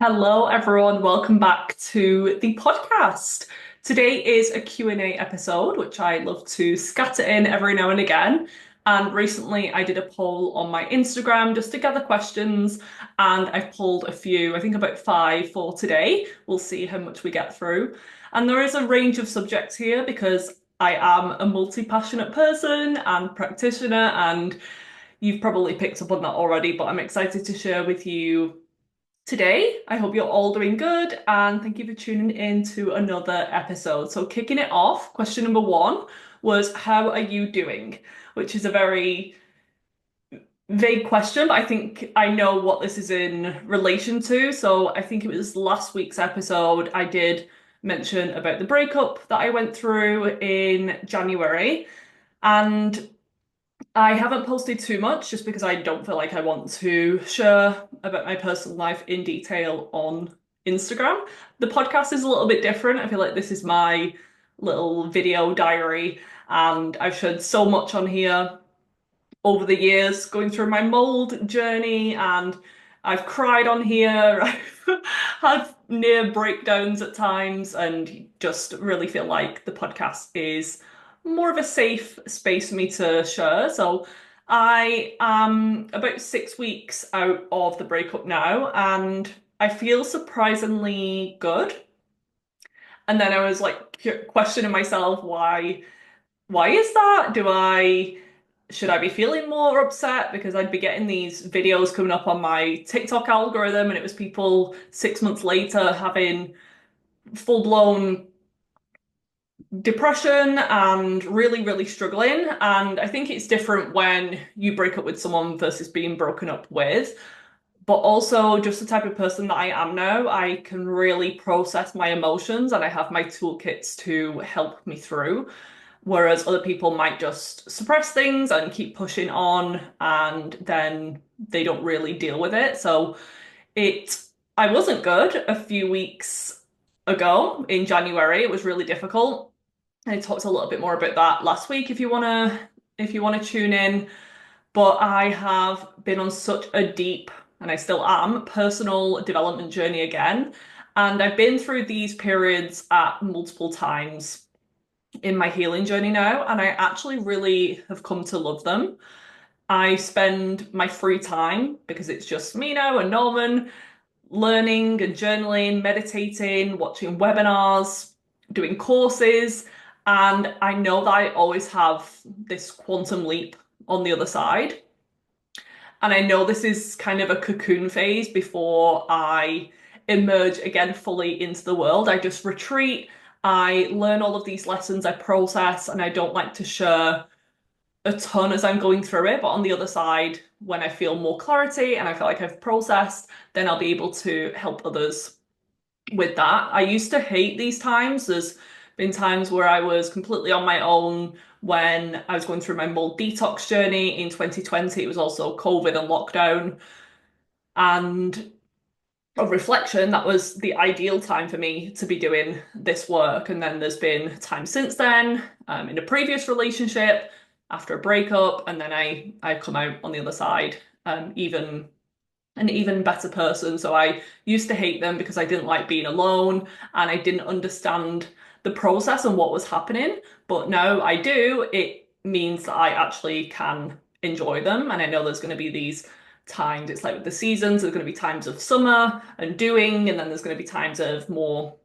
Hello, everyone. Welcome back to the podcast. Today is a Q&A episode, which I love to scatter in every now and again. And recently I did a poll on my Instagram just to gather questions, and I've pulled a few, I think about five for today. We'll see how much we get through. And there is a range of subjects here because I am a multi-passionate person and practitioner, and you've probably picked up on that already, but I'm excited to share with you today. I hope you're all doing good and thank you for tuning in to another episode. So, kicking it off, question number one was, how are you doing? Which is a very vague question, but I think I know what this is in relation to. So, I think it was last week's episode, I did mention about the breakup that I went through in January. And I haven't posted too much just because I don't feel like I want to share about my personal life in detail on Instagram. The podcast is a little bit different. I feel like this is my little video diary, and I've shared so much on here over the years going through my mold journey, and I've cried on here. I've had near breakdowns at times, and just really feel like the podcast is more of a safe space for me to share. So I am about 6 weeks out of the breakup now, and I feel surprisingly good. And then I was like questioning myself, why is that? Should I be feeling more upset? Because I'd be getting these videos coming up on my TikTok algorithm, and it was people 6 months later having full-blown depression and really, really struggling. And I think it's different when you break up with someone versus being broken up with. But also, just the type of person that I am now, I can really process my emotions and I have my toolkits to help me through. Whereas other people might just suppress things and keep pushing on, and then they don't really deal with it. So it, I wasn't good a few weeks ago in January. It was really difficult. I talked a little bit more about that last week if you wanna tune in. But I have been on such a deep, and I still am, personal development journey again. And I've been through these periods at multiple times in my healing journey now, and I actually really have come to love them. I spend my free time, because it's just me now and Norman, learning and journaling, meditating, watching webinars, doing courses, and I know that I always have this quantum leap on the other side. And I know this is kind of a cocoon phase before I emerge again fully into the world. I just retreat, I learn all of these lessons, I process, and I don't like to share a ton as I'm going through it. But on the other side, when I feel more clarity and I feel like I've processed, then I'll be able to help others with that. I used to hate these times. There's been times where I was completely on my own when I was going through my mold detox journey in 2020. It was also COVID and lockdown. And of reflection, that was the ideal time for me to be doing this work. And then there's been time since then, in a previous relationship, after a breakup, and then I come out on the other side, even an even better person. So I used to hate them because I didn't like being alone and I didn't understand the process and what was happening. But now I do. It means that I actually can enjoy them. And I know there's going to be these times, it's like with the seasons, there's going to be times of summer and doing, and then there's going to be times of more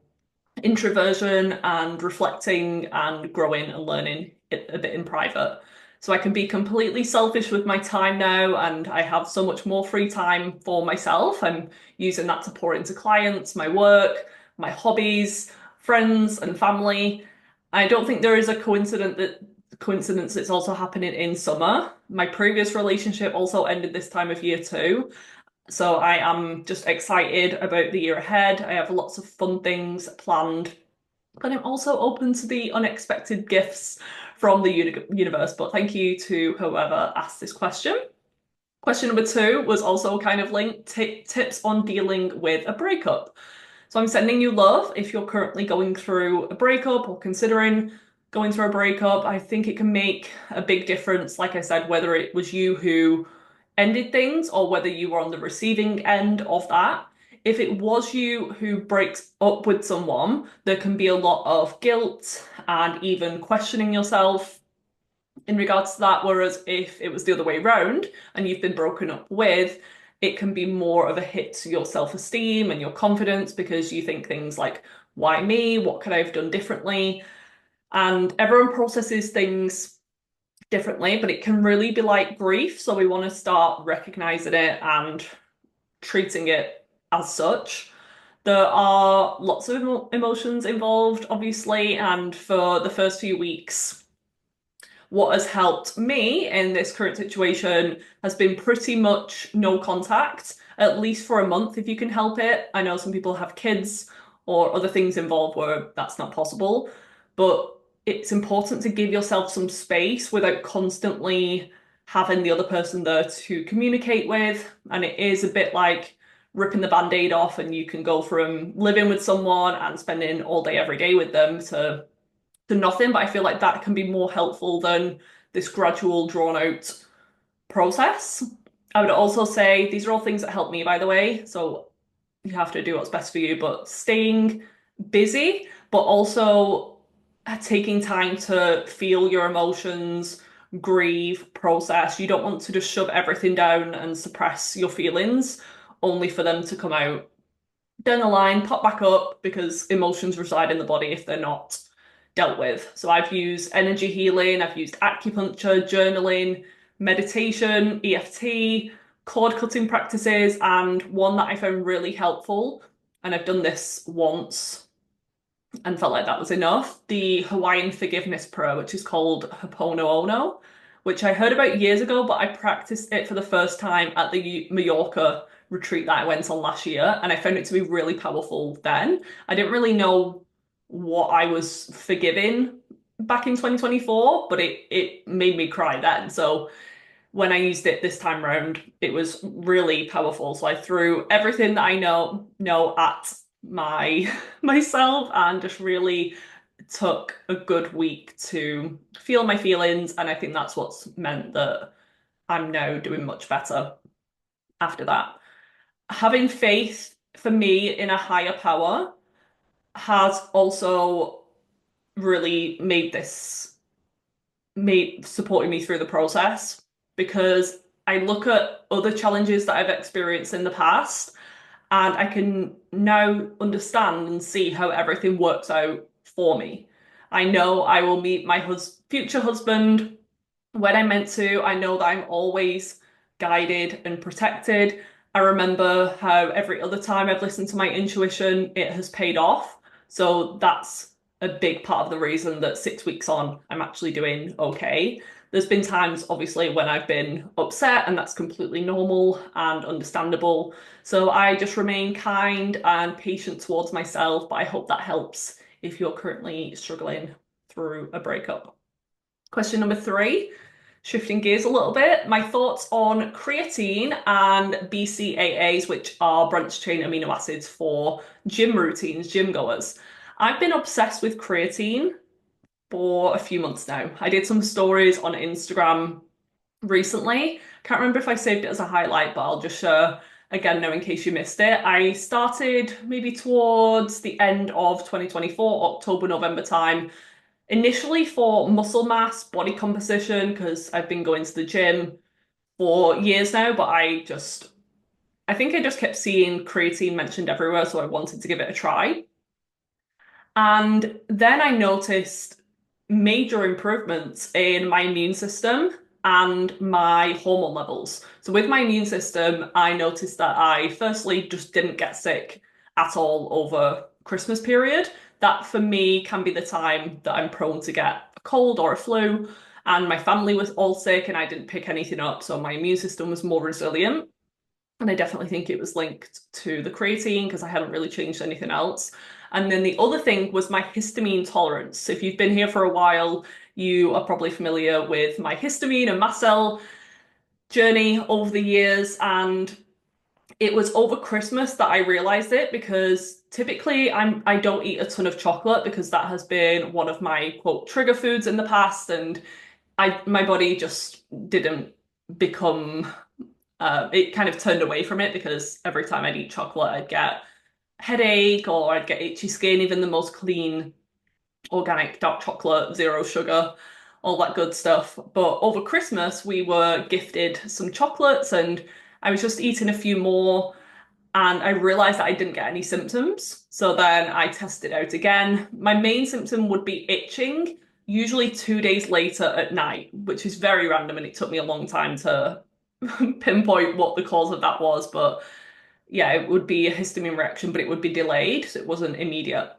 introversion and reflecting and growing and learning it a bit in private. So I can be completely selfish with my time now, and I have so much more free time for myself. I'm using that to pour into clients, my work, my hobbies, friends, and family. I don't think there is a coincidence it's also happening in summer. My previous relationship also ended this time of year too. So I am just excited about the year ahead. I have lots of fun things planned, but I'm also open to the unexpected gifts from the universe. But thank you to whoever asked this question. Question number two was also kind of linked, tips on dealing with a breakup. So I'm sending you love if you're currently going through a breakup or considering going through a breakup. I think it can make a big difference, like I said, whether it was you who ended things or whether you were on the receiving end of that. if it was you who breaks up with someone, there can be a lot of guilt and even questioning yourself in regards to that. Whereas if it was the other way around and you've been broken up with, it can be more of a hit to your self-esteem and your confidence because you think things like, why me? What could I have done differently? And everyone processes things differently, but it can really be like grief. So we want to start recognizing it and treating it as such. There are lots of emotions involved, obviously, and for the first few weeks, what has helped me in this current situation has been pretty much no contact, at least for a month if you can help it. I know some people have kids or other things involved where that's not possible, but it's important to give yourself some space without constantly having the other person there to communicate with. And it is a bit like ripping the band-aid off, and you can go from living with someone and spending all day every day with them to nothing. But I feel like that can be more helpful than this gradual, drawn out process. I would also say these are all things that help me, by the way. So you have to do what's best for you, but staying busy, but also taking time to feel your emotions, grieve, process. You don't want to just shove everything down and suppress your feelings only for them to come out down the line, pop back up because emotions reside in the body if they're not dealt with. So I've used energy healing, I've used acupuncture, journaling, meditation, EFT, cord cutting practices, and one that I found really helpful, and I've done this once and felt like that was enough, the Hawaiian forgiveness prayer, which is called Ho'oponopono, which I heard about years ago, but I practiced it for the first time at the Mallorca retreat that I went on last year, and I found it to be really powerful then. I didn't really know what I was forgiving back in 2024, but it made me cry then. So when I used it this time round, it was really powerful. So I threw everything that I know at my myself and just really took a good week to feel my feelings. And I think that's what's meant that I'm now doing much better after that. Having faith for me in a higher power has also really made supporting me through the process, because I look at other challenges that I've experienced in the past and I can now understand and see how everything works out for me. I know I will meet my future husband when I'm meant to. I know that I'm always guided and protected. I remember how every other time I've listened to my intuition, it has paid off. So that's a big part of the reason that 6 weeks on, I'm actually doing okay. There's been times, obviously, when I've been upset, and that's completely normal and understandable. So I just remain kind and patient towards myself, but I hope that helps if you're currently struggling through a breakup. Question number 3, shifting gears a little bit, my thoughts on creatine and BCAAs, which are branched chain amino acids for gym routines, gym goers. I've been obsessed with creatine for a few months now. I did some stories on Instagram recently. Can't remember if I saved it as a highlight, but I'll just share again now in case you missed it. I started maybe towards the end of 2024, October, November time, initially for muscle mass, body composition, because I've been going to the gym for years now, but I think I just kept seeing creatine mentioned everywhere, so I wanted to give it a try. And then I noticed major improvements in my immune system and my hormone levels. So with my immune system, I noticed that I firstly just didn't get sick at all over Christmas period. That for me can be the time that I'm prone to get a cold or a flu. And my family was all sick and I didn't pick anything up. So my immune system was more resilient. And I definitely think it was linked to the creatine because I hadn't really changed anything else. And then the other thing was my histamine tolerance. So if you've been here for a while, you are probably familiar with my histamine and mast cell journey over the years. And it was over Christmas that I realized it, because typically I don't eat a ton of chocolate because that has been one of my quote trigger foods in the past, and my body just didn't become It kind of turned away from it because every time I'd eat chocolate, I'd get headache or I'd get itchy skin, even the most clean organic dark chocolate, zero sugar, all that good stuff. But over Christmas, we were gifted some chocolates and I was just eating a few more and I realized that I didn't get any symptoms. So then I tested out again. My main symptom would be itching, usually 2 days later at night, which is very random and it took me a long time to pinpoint what the cause of that was. But yeah, it would be a histamine reaction, but it would be delayed, so it wasn't immediate.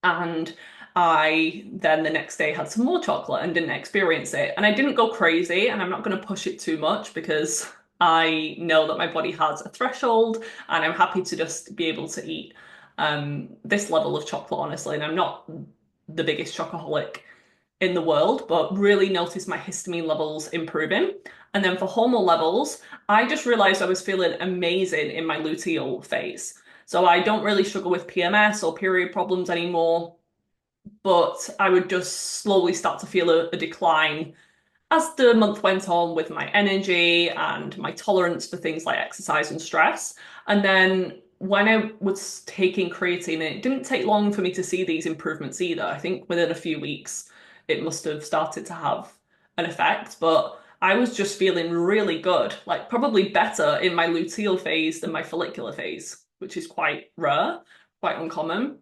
And I then the next day had some more chocolate and didn't experience it. And I didn't go crazy, and I'm not going to push it too much because I know that my body has a threshold, and I'm happy to just be able to eat this level of chocolate, honestly. And I'm not the biggest chocoholic in the world, but really noticed my histamine levels improving. And then for hormone levels, I just realized I was feeling amazing in my luteal phase. So I don't really struggle with PMS or period problems anymore, but I would just slowly start to feel a decline as the month went on with my energy and my tolerance for things like exercise and stress. And then when I was taking creatine, it didn't take long for me to see these improvements either. I think within a few weeks, it must have started to have an effect, but I was just feeling really good, like probably better in my luteal phase than my follicular phase, which is quite rare, quite uncommon.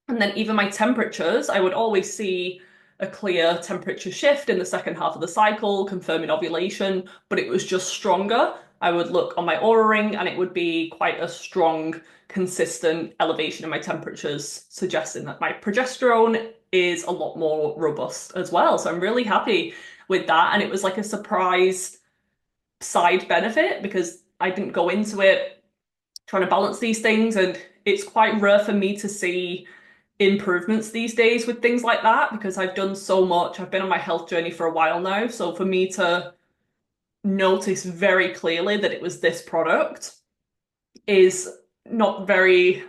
And then even my temperatures, I would always see a clear temperature shift in the second half of the cycle, confirming ovulation, but it was just stronger. I would look on my Oura ring and it would be quite a strong, consistent elevation in my temperatures, suggesting that my progesterone is a lot more robust as well. So I'm really happy with that. And it was like a surprise side benefit because I didn't go into it trying to balance these things. And it's quite rare for me to see improvements these days with things like that because I've done so much. I've been on my health journey for a while now. So for me to notice very clearly that it was this product is not very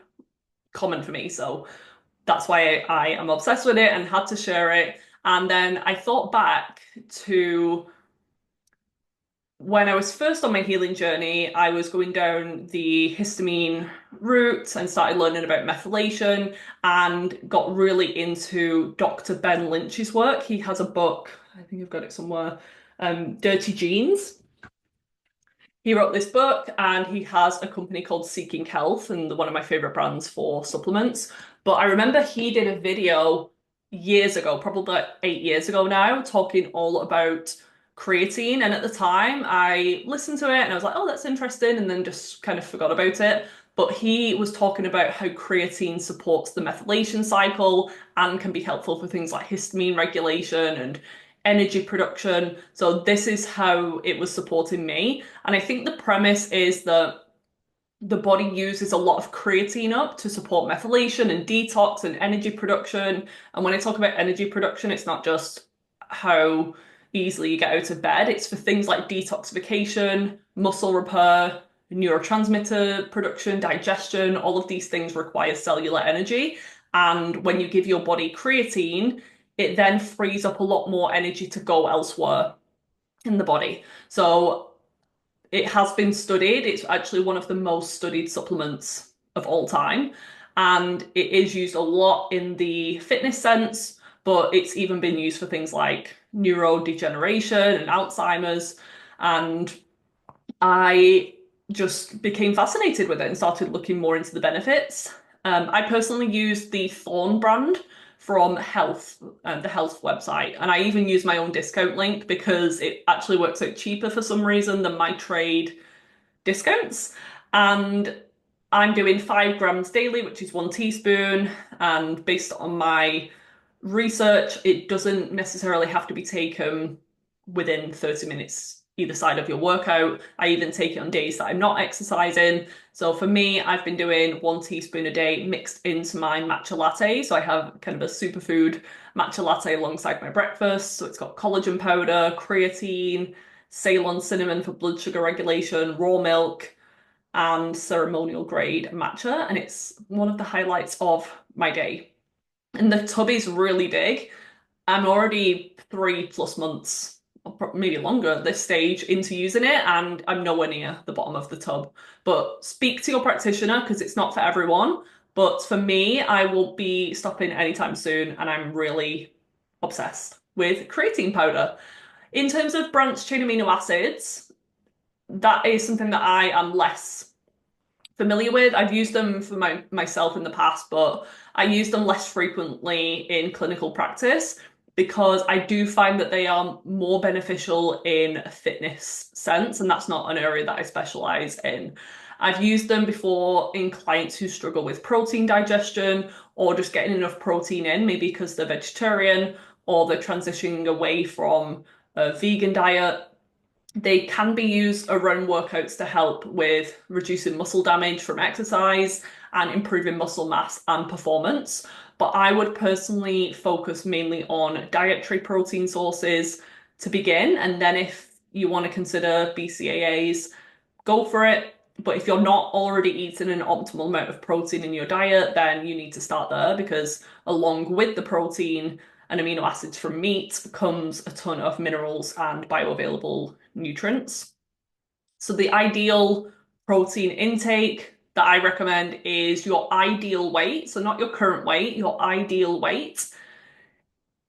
common for me. So that's why I am obsessed with it and had to share it. And then I thought back to when I was first on my healing journey, I was going down the histamine route and started learning about methylation and got really into Dr. Ben Lynch's work. He has a book, I think I've got it somewhere, Dirty Genes. He wrote this book and he has a company called Seeking Health and one of my favorite brands for supplements. But I remember he did a video years ago, probably like 8 years ago now, talking all about creatine. And at the time, I listened to it and I was like, oh, that's interesting, and then just kind of forgot about it. But he was talking about how creatine supports the methylation cycle and can be helpful for things like histamine regulation and energy production. So this is how it was supporting me. And I think the premise is that the body uses a lot of creatine up to support methylation and detox and energy production. And when I talk about energy production, it's not just how easily you get out of bed, it's for things like detoxification, muscle repair, neurotransmitter production, digestion. All of these things require cellular energy. And when you give your body creatine, it then frees up a lot more energy to go elsewhere in the body. So it has been studied. It's actually one of the most studied supplements of all time. And it is used a lot in the fitness sense, but it's even been used for things like neurodegeneration and Alzheimer's. And I just became fascinated with it and started looking more into the benefits. I personally use the Thorn brand from the Health website, and I even use my own discount link because it actually works out cheaper for some reason than my trade discounts. And I'm doing 5 grams daily, which is 1 teaspoon. And based on my research, it doesn't necessarily have to be taken within 30 minutes either side of your workout. I even take it on days that I'm not exercising. So for me, I've been doing 1 teaspoon a day mixed into my matcha latte. So I have kind of a superfood matcha latte alongside my breakfast. So it's got collagen powder, creatine, Ceylon cinnamon for blood sugar regulation, raw milk, and ceremonial grade matcha. And it's one of the highlights of my day. And the tub is really big. I'm already 3+ months maybe longer at this stage into using it, and I'm nowhere near the bottom of the tub. But speak to your practitioner because it's not for everyone. But for me, I won't be stopping anytime soon, and I'm really obsessed with creatine powder. In terms of branched chain amino acids, that is something that I am less familiar with. I've used them for myself in the past, but I use them less frequently in clinical practice because I do find that they are more beneficial in a fitness sense, and that's not an area that I specialize in. I've used them before in clients who struggle with protein digestion or just getting enough protein in, maybe because they're vegetarian or they're transitioning away from a vegan diet. They can be used around workouts to help with reducing muscle damage from exercise and improving muscle mass and performance. But I would personally focus mainly on dietary protein sources to begin. And then if you want to consider BCAAs, go for it. But if you're not already eating an optimal amount of protein in your diet, then you need to start there because along with the protein and amino acids from meat comes a ton of minerals and bioavailable nutrients. So the ideal protein intake that I recommend is your ideal weight, so not your current weight, your ideal weight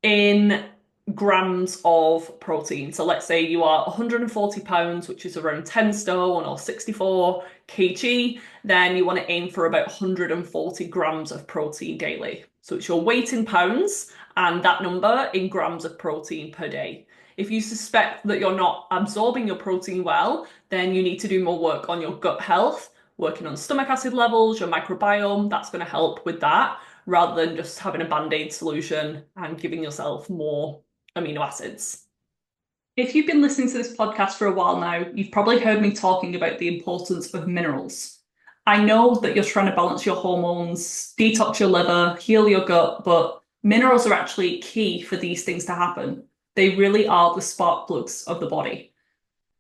in grams of protein. So let's say you are 140 pounds, which is around 10 stone or 64 kg, then you want to aim for about 140 grams of protein daily. So it's your weight in pounds and that number in grams of protein per day. If you suspect that you're not absorbing your protein well, then you need to do more work on your gut health, working on stomach acid levels, your microbiome. That's going to help with that rather than just having a band-aid solution and giving yourself more amino acids. If you've been listening to this podcast for a while now, you've probably heard me talking about the importance of minerals. I know that you're trying to balance your hormones, detox your liver, heal your gut, but minerals are actually key for these things to happen. They really are the spark plugs of the body.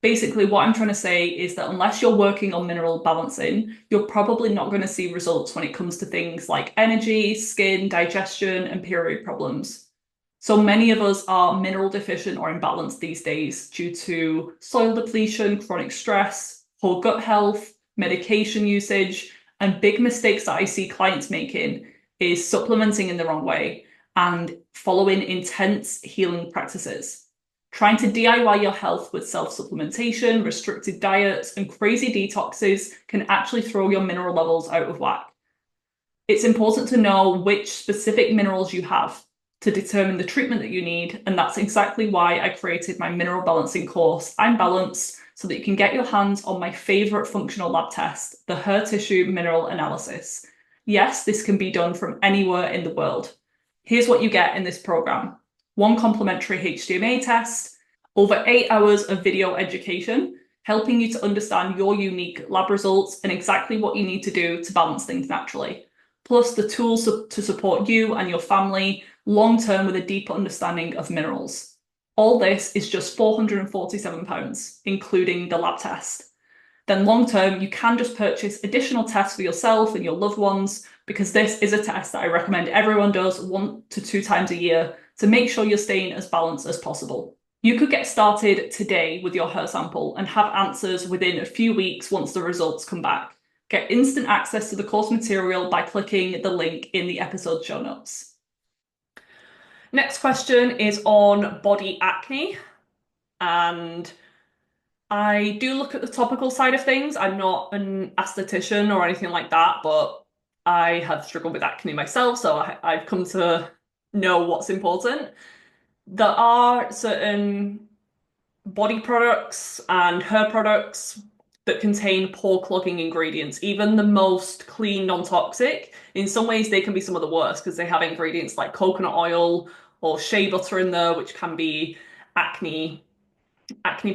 Basically, what I'm trying to say is that unless you're working on mineral balancing, you're probably not going to see results when it comes to things like energy, skin, digestion, and period problems. So many of us are mineral deficient or imbalanced these days due to soil depletion, chronic stress, poor gut health, medication usage, and big mistakes that I see clients making is supplementing in the wrong way and following intense healing practices. Trying to DIY your health with self-supplementation, restricted diets, and crazy detoxes can actually throw your mineral levels out of whack. It's important to know which specific minerals you have to determine the treatment that you need, and that's exactly why I created my mineral balancing course, I'm Balanced, so that you can get your hands on my favorite functional lab test, the Hair Tissue Mineral Analysis. Yes, this can be done from anywhere in the world. Here's what you get in this program. 1 complimentary HTMA test, over 8 hours of video education, helping you to understand your unique lab results and exactly what you need to do to balance things naturally. Plus the tools to support you and your family long-term with a deeper understanding of minerals. All this is just £447, including the lab test. Then long-term, you can just purchase additional tests for yourself and your loved ones because this is a test that I recommend everyone does 1 to 2 times a year to make sure you're staying as balanced as possible. You could get started today with your hair sample and have answers within a few weeks once the results come back. Get instant access to the course material by clicking the link in the episode show notes. Next question is on body acne, and I do look at the topical side of things. I'm not an esthetician or anything like that, but I have struggled with acne myself, so I've come to know what's important. There are certain body products and hair products that contain pore clogging ingredients, even the most clean, non-toxic. In some ways, they can be some of the worst because they have ingredients like coconut oil or shea butter in there, which can be acne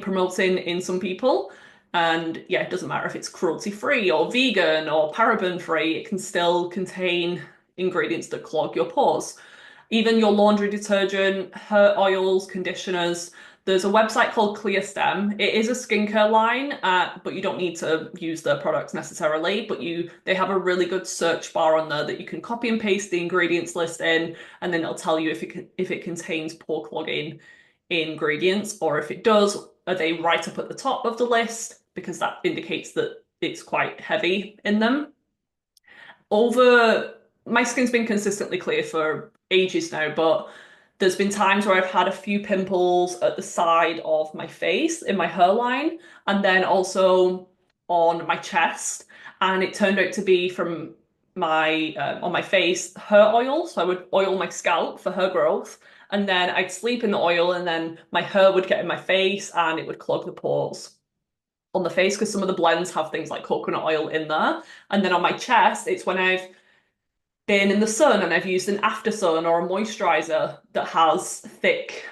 promoting in some people. And yeah, it doesn't matter if it's cruelty-free or vegan or paraben-free, it can still contain ingredients that clog your pores. Even your laundry detergent, hair oils, conditioners. There's a website called ClearStem. It is a skincare line, but you don't need to use their products necessarily, but they have a really good search bar on there that you can copy and paste the ingredients list in, and then it'll tell you if it contains pore clogging ingredients, or if it does, are they right up at the top of the list? Because that indicates that it's quite heavy in them. Over my skin's been consistently clear for ages now, but there's been times where I've had a few pimples at the side of my face in my hairline and then also on my chest. And it turned out to be from my on my face hair oil. So I would oil my scalp for hair growth, and then I'd sleep in the oil, and then my hair would get in my face and it would clog the pores on the face because some of the blends have things like coconut oil in there. And then on my chest, it's when I've been in the sun and I've used an after sun or a moisturizer that has thick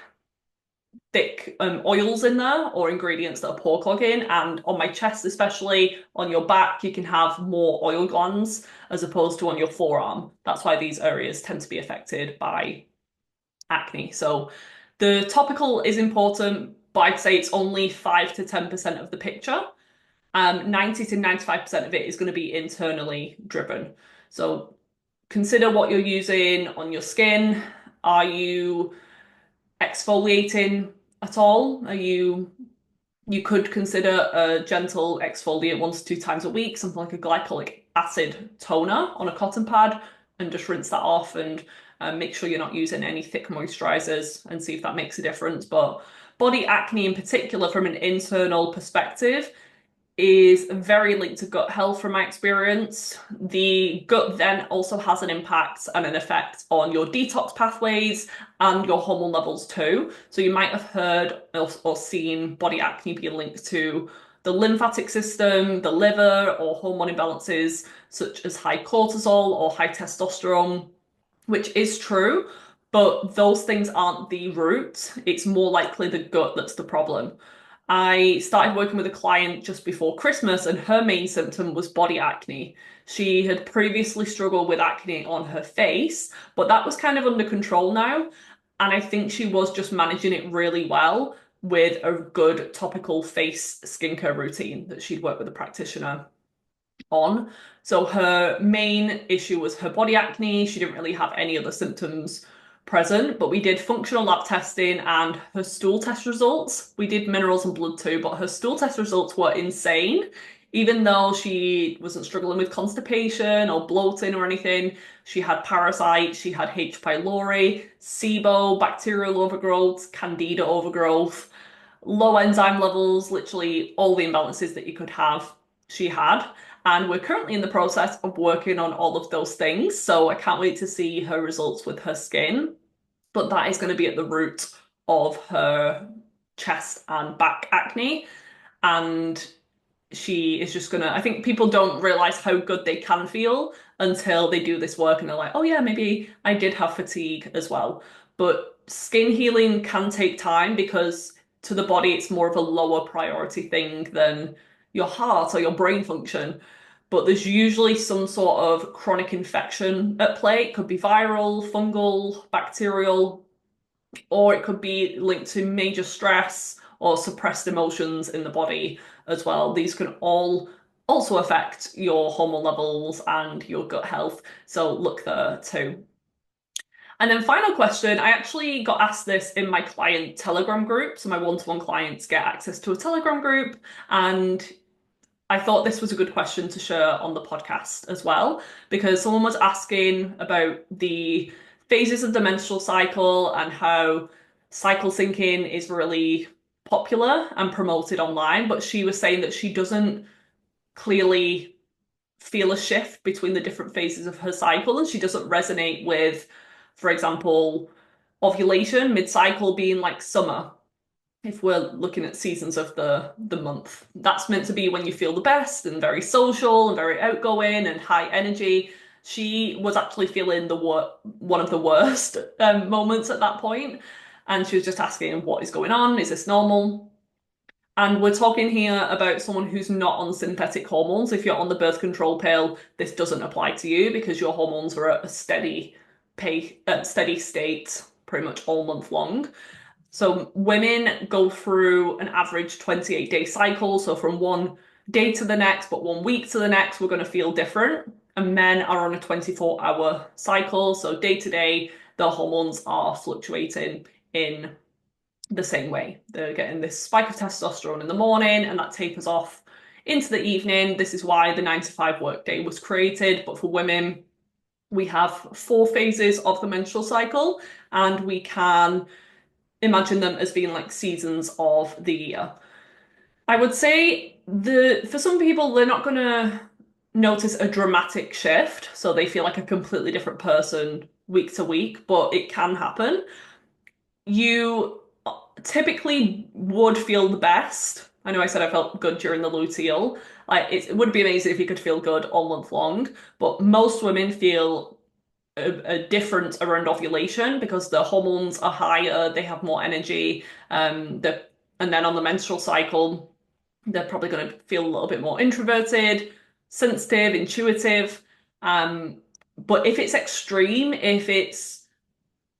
oils in there or ingredients that are pore clogging. And on my chest, especially on your back, you can have more oil glands as opposed to on your forearm. That's why these areas tend to be affected by acne. So the topical is important, but I'd say it's only 5 to 10% of the picture. 90 to 95% of it is going to be internally driven. So consider what you're using on your skin. Are you exfoliating at all? You could consider a gentle exfoliate 1 to 2 times a week, something like a glycolic acid toner on a cotton pad, and just rinse that off and make sure you're not using any thick moisturizers and see if that makes a difference. But body acne in particular, from an internal perspective, is very linked to gut health from my experience. The gut then also has an impact and an effect on your detox pathways and your hormone levels too. So you might have heard or seen body acne be linked to the lymphatic system, the liver, or hormone imbalances such as high cortisol or high testosterone, which is true, but those things aren't the root. It's more likely the gut that's the problem. I started working with a client just before Christmas, and her main symptom was body acne. She had previously struggled with acne on her face, but that was kind of under control now. And I think she was just managing it really well with a good topical face skincare routine that she'd worked with a practitioner on. So her main issue was her body acne. She didn't really have any other symptoms present, but we did functional lab testing and her stool test results. We did minerals and blood too, but her stool test results were insane. Even though she wasn't struggling with constipation or bloating or anything, she had parasites, she had H. pylori, SIBO, bacterial overgrowth, candida overgrowth, low enzyme levels, literally all the imbalances that you could have, she had. And we're currently in the process of working on all of those things. So I can't wait to see her results with her skin. But that is going to be at the root of her chest and back acne. And she is just gonna, I think people don't realize how good they can feel until they do this work and they're like, oh yeah, maybe I did have fatigue as well. But skin healing can take time because to the body, it's more of a lower priority thing than your heart or your brain function. But there's usually some sort of chronic infection at play. It could be viral, fungal, bacterial, or it could be linked to major stress or suppressed emotions in the body as well. These can all also affect your hormone levels and your gut health. So look there too. And then final question, I actually got asked this in my client Telegram group. So my one-to-one clients get access to a Telegram group, and I thought this was a good question to share on the podcast as well, because someone was asking about the phases of the menstrual cycle and how cycle syncing is really popular and promoted online, but she was saying that she doesn't clearly feel a shift between the different phases of her cycle, and she doesn't resonate with, for example, ovulation mid-cycle being like summer. If we're looking at seasons of the month, that's meant to be when you feel the best and very social and very outgoing and high energy. She was actually feeling one of the worst moments at that point, and she was just asking, what is going on? Is this normal? And we're talking here about someone who's not on synthetic hormones. If you're on the birth control pill, this doesn't apply to you because your hormones are at a steady state pretty much all month long. So women go through an average 28-day cycle. So from one day to the next, but 1 week to the next, we're going to feel different. And men are on a 24-hour cycle. So day to day, their hormones are fluctuating in the same way. They're getting this spike of testosterone in the morning and that tapers off into the evening. This is why the 9 to 5 workday was created. But for women, we have 4 phases of the menstrual cycle, and we can imagine them as being like seasons of the year. I would say for some people, they're not gonna notice a dramatic shift, so they feel like a completely different person week to week, but it can happen. You typically would feel the best. I know I said I felt good during the luteal. Like it would be amazing if you could feel good all month long, but most women feel a difference around ovulation because the hormones are higher, they have more energy, and then on the menstrual cycle, they're probably going to feel a little bit more introverted, sensitive, intuitive. But if it's extreme, if it's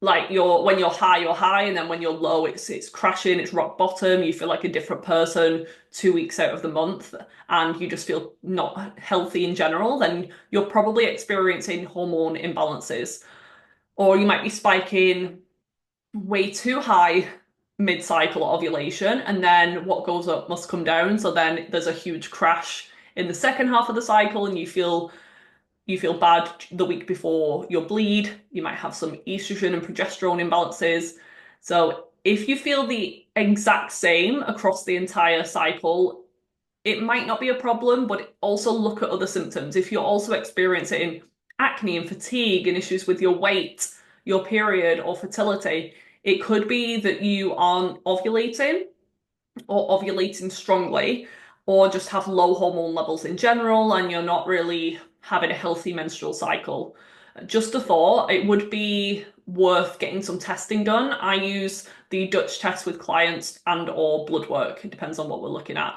like when you're high, and then when you're low, it's crashing, it's rock bottom, you feel like a different person 2 weeks out of the month, and you just feel not healthy in general, then you're probably experiencing hormone imbalances. Or you might be spiking way too high mid-cycle ovulation, and then what goes up must come down. So then there's a huge crash in the second half of the cycle, and you feel bad the week before your bleed. You might have some estrogen and progesterone imbalances. So if you feel the exact same across the entire cycle, it might not be a problem, but also look at other symptoms. If you're also experiencing acne and fatigue and issues with your weight, your period, or fertility, it could be that you aren't ovulating or ovulating strongly, or just have low hormone levels in general, and you're not really having a healthy menstrual cycle. Just a thought, it would be worth getting some testing done. I use the Dutch test with clients and or blood work. It depends on what we're looking at.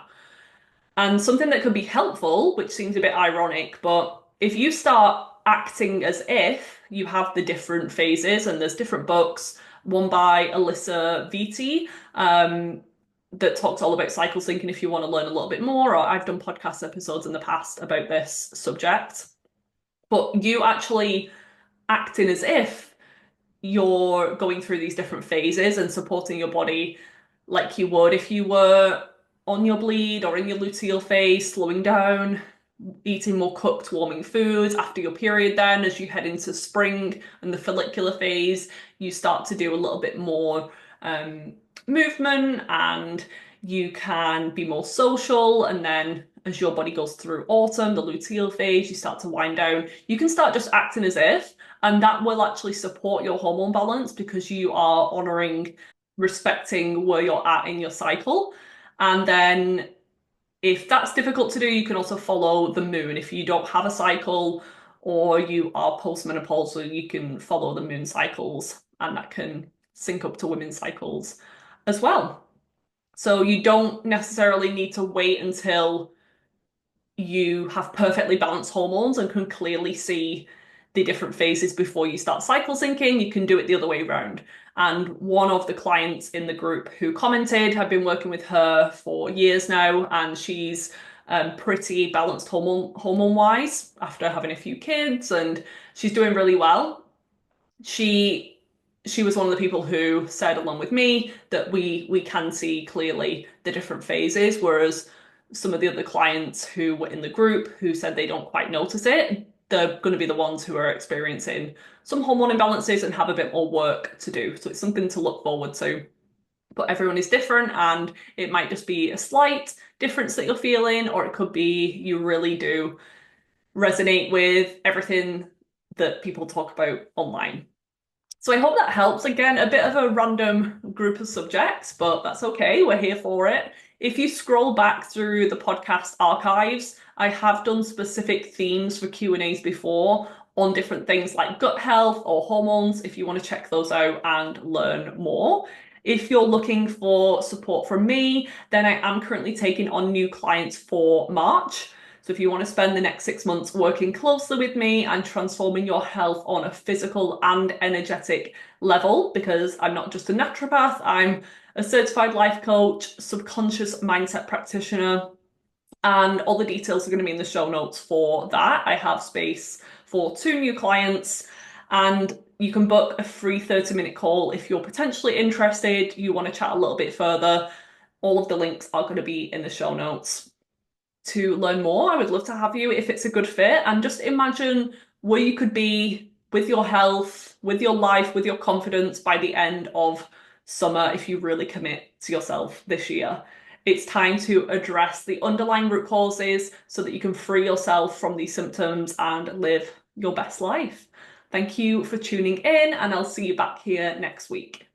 And something that could be helpful, which seems a bit ironic, but if you start acting as if you have the different phases, and there's different books, one by Alyssa Vitti, that talks all about cycle syncing if you want to learn a little bit more, or I've done podcast episodes in the past about this subject. But you actually acting as if you're going through these different phases and supporting your body like you would if you were on your bleed or in your luteal phase, slowing down, eating more cooked, warming foods after your period. Then as you head into spring and the follicular phase, you start to do a little bit more movement, and you can be more social. And then as your body goes through autumn, the luteal phase, you start to wind down. You can start just acting as if, and that will actually support your hormone balance because you are honoring, respecting where you're at in your cycle. And then if that's difficult to do, you can also follow the moon. If you don't have a cycle or you are postmenopausal, you can follow the moon cycles, and that can sync up to women's cycles as well. So you don't necessarily need to wait until you have perfectly balanced hormones and can clearly see the different phases before you start cycle syncing. You can do it the other way around. And one of the clients in the group who commented, I've been working with her for years now, and she's pretty balanced hormone wise after having a few kids, and she's doing really well. She was one of the people who said, along with me, that we can see clearly the different phases, whereas some of the other clients who were in the group who said they don't quite notice it, they're going to be the ones who are experiencing some hormone imbalances and have a bit more work to do. So it's something to look forward to. But everyone is different, and it might just be a slight difference that you're feeling, or it could be you really do resonate with everything that people talk about online. So I hope that helps. Again, a bit of a random group of subjects, but that's okay. We're here for it. If you scroll back through the podcast archives, I have done specific themes for Q&As before on different things like gut health or hormones, if you want to check those out and learn more. If you're looking for support from me, then I am currently taking on new clients for March. So if you want to spend the next 6 months working closely with me and transforming your health on a physical and energetic level, because I'm not just a naturopath, I'm a certified life coach, subconscious mindset practitioner, and all the details are going to be in the show notes for that. I have space for 2 new clients, And you can book a free 30-minute call if you're potentially interested, you want to chat a little bit further. All of the links are going to be in the show notes. To learn more, I would love to have you if it's a good fit, and just imagine where you could be with your health, with your life, with your confidence by the end of summer if you really commit to yourself this year. It's time to address the underlying root causes so that you can free yourself from these symptoms and live your best life. Thank you for tuning in, and I'll see you back here next week.